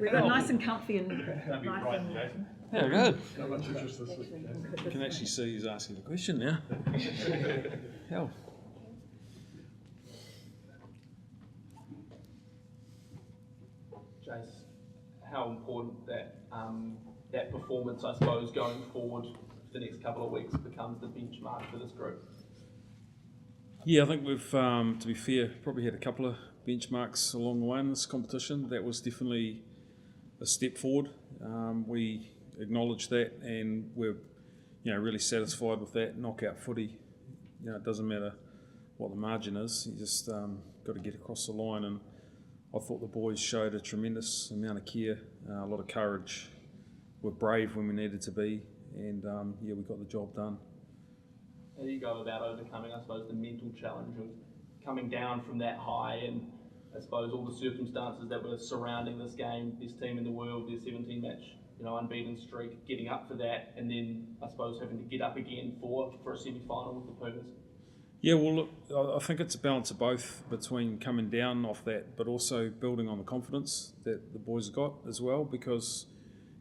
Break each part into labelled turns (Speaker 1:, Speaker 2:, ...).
Speaker 1: We got nice and comfy and
Speaker 2: Don't be
Speaker 1: nice
Speaker 2: frightened,
Speaker 1: and
Speaker 2: Jason.
Speaker 3: Yeah, good.
Speaker 4: Not much interest this week.
Speaker 3: You can actually see who's asking the question now. Hell.
Speaker 5: Jace, how important that performance, I suppose, going forward for the next couple of weeks becomes the benchmark for this group?
Speaker 3: Yeah, I think we've, to be fair, probably had a couple of benchmarks along the way in this competition. That was definitely a step forward. We acknowledge that, and we're, really satisfied with that. Knockout footy, it doesn't matter what the margin is. You just got to get across the line, and I thought the boys showed a tremendous amount of care, a lot of courage. We're brave when we needed to be, and we got the job done.
Speaker 5: How do you go about overcoming, I suppose, the mental challenge of coming down from that high and, I suppose, all the circumstances that were surrounding this game, this team in the world, their 17-match, unbeaten streak, getting up for that, and then, I suppose, having to get up again for a semi-final with the Pumas?
Speaker 3: Yeah, well, look, I think it's a balance of both between coming down off that, but also building on the confidence that the boys have got as well, because,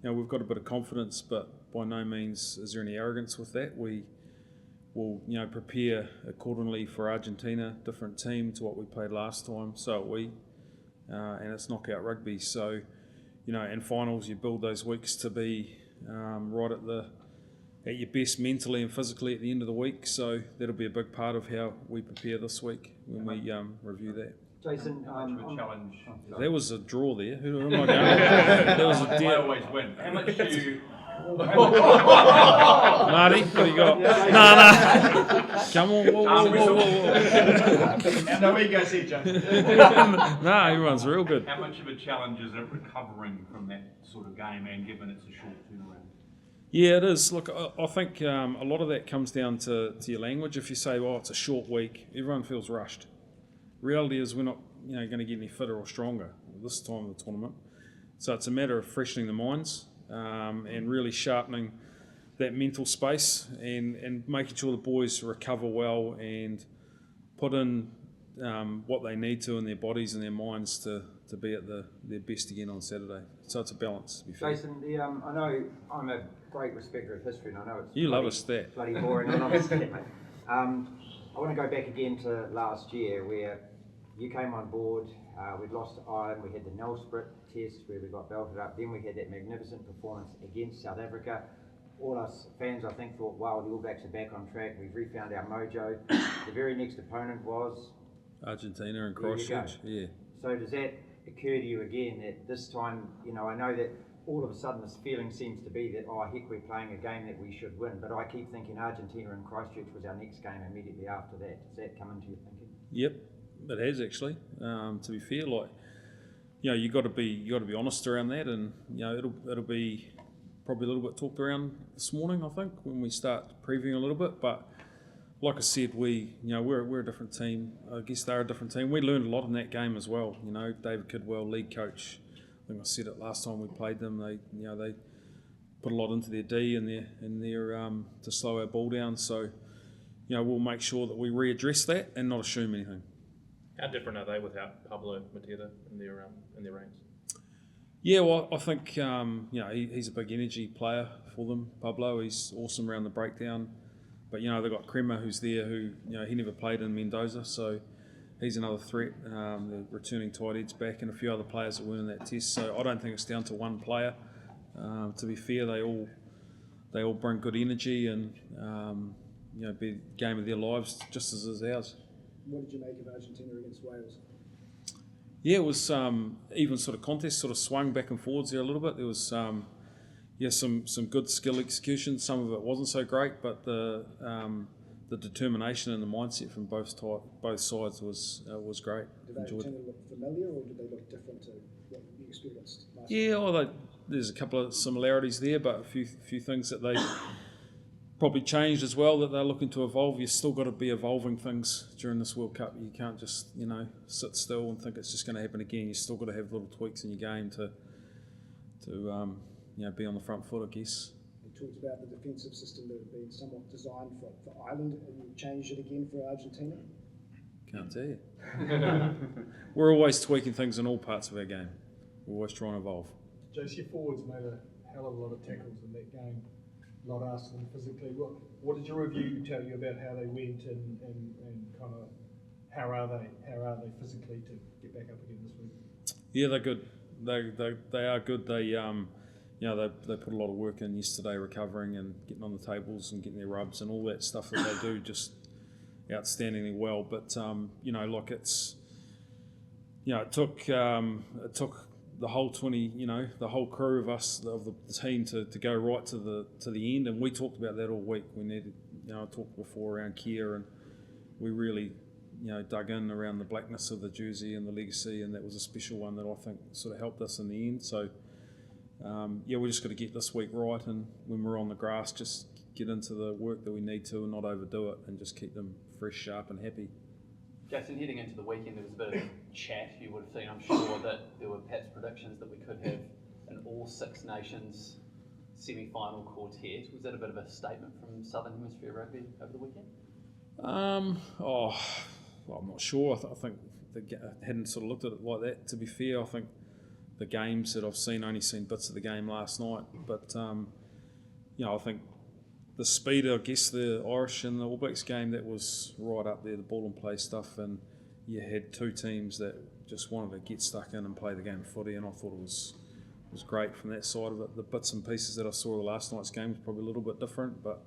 Speaker 3: we've got a bit of confidence, but by no means is there any arrogance with that. We will, prepare accordingly for Argentina, different team to what we played last time, so and it's knockout rugby, so, in finals you build those weeks to be right at your best mentally and physically at the end of the week, so that'll be a big part of how we prepare this week when we review that.
Speaker 6: Jason,
Speaker 2: challenge.
Speaker 3: There was a draw there. Who am I going? There was a
Speaker 2: I
Speaker 3: deal.
Speaker 2: always win. How much do you...
Speaker 3: Marty, what do you got? No. Come on. Whoa.
Speaker 4: No egos here, Jason.
Speaker 3: No, everyone's real good.
Speaker 2: How much of a challenge is it recovering from that sort of game, and given it's a short turnaround?
Speaker 3: Yeah, it is. Look, I think a lot of that comes down to your language. If you say, well, it's a short week, everyone feels rushed. Reality is we're not going to get any fitter or stronger this time of the tournament. So it's a matter of freshening the minds and really sharpening that mental space and making sure the boys recover well and put in what they need to in their bodies and their minds to be at their best again on Saturday. So it's a balance, to be fair.
Speaker 6: Jason, I know I'm a great respecter of history, and I know it's
Speaker 3: love a stat.
Speaker 6: Bloody boring. And mate. I want to go back again to last year where you came on board. We'd lost to Ireland. We had the Nelsprit test where we got belted up. Then we had that magnificent performance against South Africa. All us fans, I think, thought, wow, the All Blacks are back on track. We've refound our mojo. The very next opponent was
Speaker 3: Argentina and Christchurch. Yeah.
Speaker 6: So does that occur to you again that this time, I know that all of a sudden this feeling seems to be that, oh heck, we're playing a game that we should win, but I keep thinking Argentina and Christchurch was our next game immediately after that. Does that come into your thinking?
Speaker 3: Yep, it has actually. To be fair, you got to be honest around that, and it'll be probably a little bit talked around this morning, I think, when we start previewing a little bit. But like I said, we're a different team. I guess they're a different team. We learned a lot in that game as well. David Kidwell, lead coach. I think I said it last time we played them. They put a lot into their D and their to slow our ball down. So we'll make sure that we readdress that and not assume anything.
Speaker 7: How different are they without Pablo Mateta in their ranks?
Speaker 3: Yeah, well, I think he's a big energy player for them. Pablo, he's awesome around the breakdown. But they've got Crema who's there, who he never played in Mendoza, so he's another threat. The returning tight head's back, and a few other players that weren't in that test. So I don't think it's down to one player. To be fair, they all bring good energy and be the game of their lives, just as is ours.
Speaker 4: What did you make of Argentina against Wales?
Speaker 3: Yeah, it was even sort of contest, sort of swung back and forwards there a little bit. There was some good skill execution. Some of it wasn't so great, but the determination and the mindset from both sides was great.
Speaker 4: Did Argentina look familiar, or did they look different to what you experienced last
Speaker 3: year? Yeah, there's a couple of similarities there, but a few things that they probably changed as well that they're looking to evolve. You've still got to be evolving things during this World Cup. You can't just sit still and think it's just going to happen again. You still got to have little tweaks in your game to be on the front foot, I guess.
Speaker 4: You talked about the defensive system that had been somewhat designed for Ireland. Have you changed it again for Argentina?
Speaker 3: Can't tell you. We're always tweaking things in all parts of our game. We're always trying to evolve.
Speaker 1: Jace, your forwards made a hell of a lot of tackles in that game. A lot asked of them physically. What did your review tell you about how they went and kind of how are they physically to get back up again this week?
Speaker 3: Yeah, they're good. They are good. They they put a lot of work in yesterday, recovering and getting on the tables and getting their rubs and all that stuff that they do just outstandingly well. But it took the whole 20, the whole crew of us of the team to go right to the end, and we talked about that all week. We needed, I talked before around Kia, and we really dug in around the blackness of the jersey and the legacy, and that was a special one that I think sort of helped us in the end. So we just got to get this week right, and when we're on the grass, just get into the work that we need to and not overdo it, and just keep them fresh, sharp and happy.
Speaker 8: Jason, heading into the weekend, there was a bit of chat. You would have seen, I'm sure, that there were perhaps predictions that we could have an all Six Nations semi-final quartet. Was that a bit of a statement from Southern Hemisphere Rugby over the weekend?
Speaker 3: I'm not sure. I think I hadn't sort of looked at it like that. To be fair, I think the games that I've seen, only seen bits of the game last night, but I think the speed, I guess, the Irish and the All Blacks game, that was right up there, the ball and play stuff, and you had two teams that just wanted to get stuck in and play the game of footy, and I thought it was great from that side of it. The bits and pieces that I saw of last night's game was probably a little bit different, but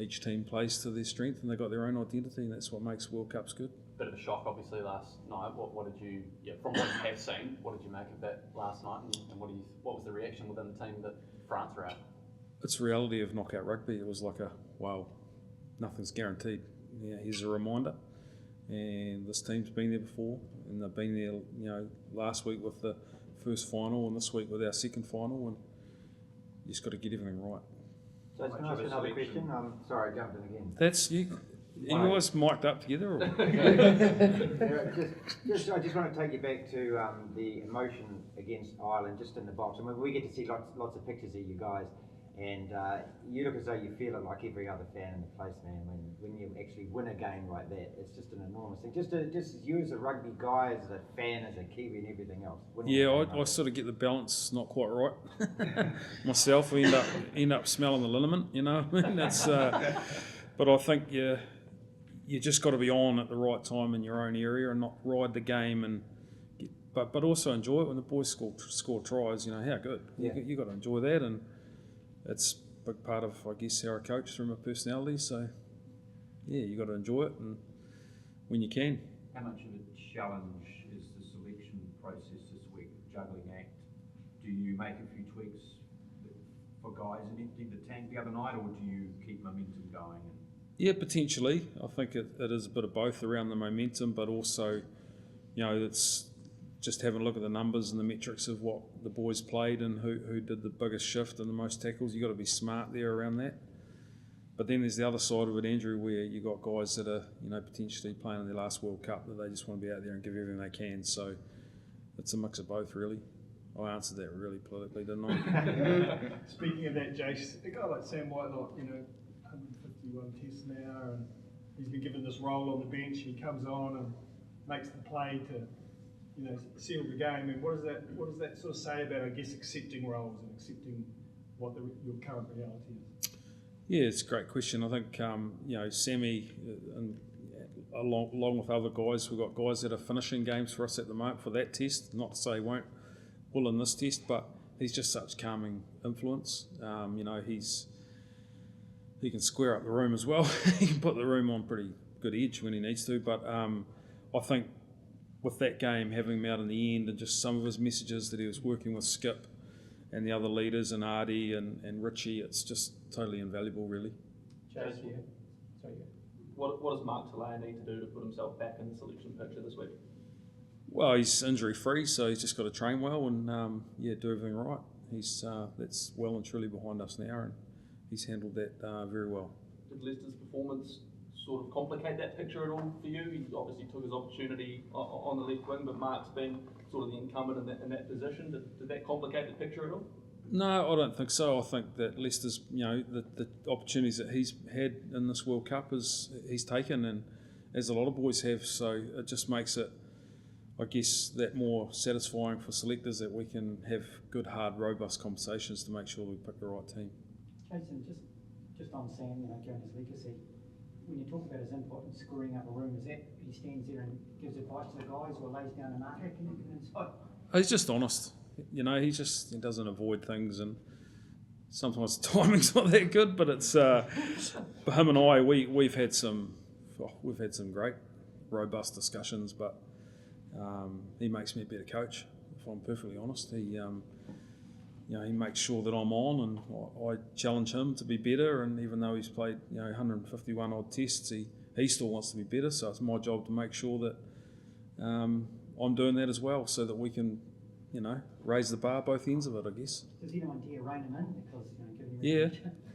Speaker 3: each team plays to their strength and they've got their own identity, and that's what makes World Cups good.
Speaker 8: Bit of a shock, obviously, last night. What did you, from what you have seen, what did you make of that last night, and what was the reaction within the team that France were out?
Speaker 3: It's the reality of knockout rugby. It was like nothing's guaranteed. Here's a reminder. And this team's been there before, and they've been there, last week with the first final, and this week with our second final, and you just got to get everything right.
Speaker 6: So can I ask another question? Sorry, I jumped in again.
Speaker 3: That's you. You guys mic'd up together? Or?
Speaker 6: I just want to take you back to the emotion against Ireland, just in the box. I mean, we get to see lots of pictures of you guys, and you look as though you feel it like every other fan in the place, man. When you actually win a game like that, it's just an enormous thing. Just as you as a rugby guy, as a fan, as a Kiwi, and everything else.
Speaker 3: Yeah, I sort of get the balance not quite right. Myself, we end up smelling the liniment, That's, but I think you just got to be on at the right time in your own area and not ride the game, but also enjoy it when the boys score tries. How good.
Speaker 6: Yeah.
Speaker 3: You got to enjoy that, and it's a big part of, I guess, how I coach from a personality. So yeah, you got to enjoy it, and when you can.
Speaker 2: How much of a challenge is the selection process this week, juggling act? Do you make a few tweaks for guys and empty the tank the other night, or do you keep momentum going?
Speaker 3: Yeah, potentially. I think it is a bit of both around the momentum, but also, it's just having a look at the numbers and the metrics of what the boys played and who did the biggest shift and the most tackles. You got to be smart there around that. But then there's the other side of it, Andrew, where you got guys that are, potentially playing in their last World Cup, that they just want to be out there and give everything they can. So it's a mix of both, really. I answered that really politically, didn't I?
Speaker 1: Speaking of that, Jace, a guy like Sam Whitelock, 151 tests now, and he's been given this role on the bench. He comes on and makes the play to, seal the game. And what does that sort of say about, I guess, accepting roles and accepting what your current reality is?
Speaker 3: Yeah, it's a great question. I think Sammy, and along with other guys, we've got guys that are finishing games for us at the moment for that test. Not to say he won't pull in this test, but he's just such calming influence. He can square up the room as well. He can put the room on pretty good edge when he needs to. But I think with that game, having him out in the end, and just some of his messages that he was working with Skip and the other leaders, and Artie and Richie, it's just totally invaluable, really.
Speaker 5: What does Mark Talaya need to do to put himself back in the selection picture this week?
Speaker 3: Well, he's injury free, so he's just got to train well and do everything right. He's that's well and truly behind us now, and he's handled that very well.
Speaker 5: Did Leicester's performance sort of complicate that picture at all for you? He obviously took his opportunity on the left wing, but Mark's been sort of the incumbent in that position. Did that complicate the picture at all?
Speaker 3: No, I don't think so. I think that Leicester's, the opportunities that he's had in this World Cup he's taken, and as a lot of boys have. So it just makes it, I guess that more satisfying for selectors that we can have good, hard, robust conversations to make sure we pick the right team.
Speaker 9: Jason, just on Sam, given his legacy, when you talk about his input and screwing up a room, is that he stands there and gives advice to the guys or lays down a marker? Can you give an insight?
Speaker 3: He's just honest. He doesn't avoid things, and sometimes the timing's not that good. But it's for him and I, we've had some great, robust discussions. But he makes me a better coach. If I'm perfectly honest, he makes sure that I'm on, and I challenge him to be better. And even though he's played 151 odd tests, he still wants to be better. So it's my job to make sure that I'm doing that as well, so that we can, raise the bar both ends of it, I guess.
Speaker 9: Does anyone dare rein him in because giving you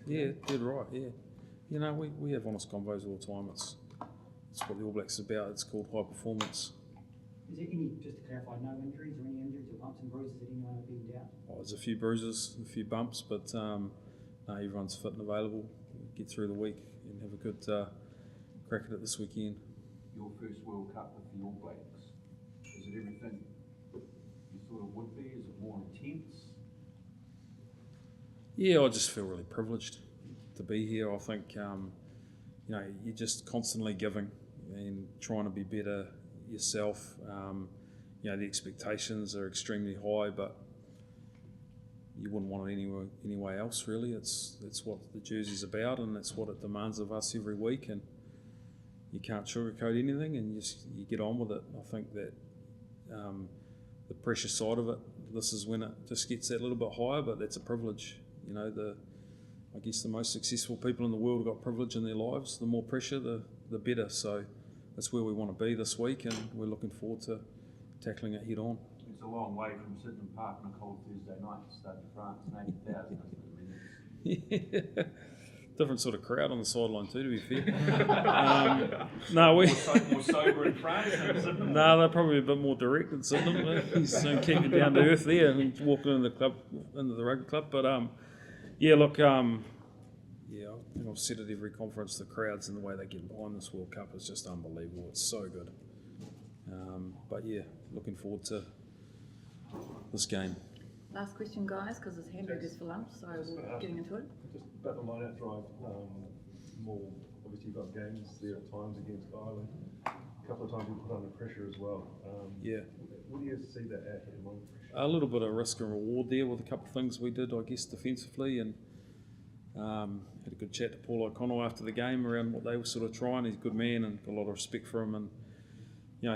Speaker 3: Yeah, dead right. Yeah, we have honest convos all the time. It's what the All Blacks is about. It's called high performance.
Speaker 9: Is there any, just to clarify, no injuries or any injuries or bumps and bruises that anyone have been down?
Speaker 3: There's a few bruises, a few bumps, but no, everyone's fit and available. Get through the week and have a good crack at it this weekend.
Speaker 2: Your first World Cup with the All Blacks, is it everything you thought it would be? Is it more intense?
Speaker 3: Yeah, I just feel really privileged to be here. I think you're just constantly giving and trying to be better yourself. The expectations are extremely high, but you wouldn't want it anywhere else really. It's what the jersey's about, and that's what it demands of us every week, and you can't sugarcoat anything, and you get on with it. I think that the pressure side of it, this is when it just gets that little bit higher, but that's a privilege. I guess the most successful people in the world have got privilege in their lives. The more pressure, the better. So that's where we want to be this week, and we're looking forward to tackling it head on.
Speaker 2: It's a long way from Sydney Park on a cold Thursday night to Stade de France and 80,000, isn't it?
Speaker 3: Yeah. Different sort of crowd on the sideline too, to be fair. No, we
Speaker 2: more sober in France than Sydney.
Speaker 3: No, they're probably a bit more direct than Sydney. He's keeping down to earth there and walking into the rugby club. But I think I've said at every conference, the crowds and the way they get behind this World Cup is just unbelievable. It's so good. Looking forward to this game.
Speaker 10: Last question, guys, because it's hamburgers for lunch, so we're getting into it.
Speaker 11: Just about the line-out drive, more, obviously you've got games there at times against Ireland. A couple of times you put under pressure as well. What do you see that at the moment?
Speaker 3: A little bit of risk and reward there with a couple of things we did, I guess, defensively, and had a good chat to Paul O'Connell after the game around what they were sort of trying. He's a good man and got a lot of respect for him, and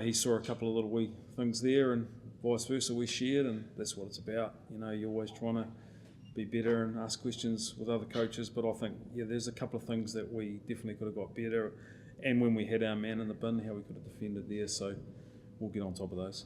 Speaker 3: he saw a couple of little wee things there, and vice versa we shared, and that's what it's about. You're always trying to be better and ask questions with other coaches, but I think there's a couple of things that we definitely could have got better, and when we had our man in the bin, how we could have defended there, so we'll get on top of those.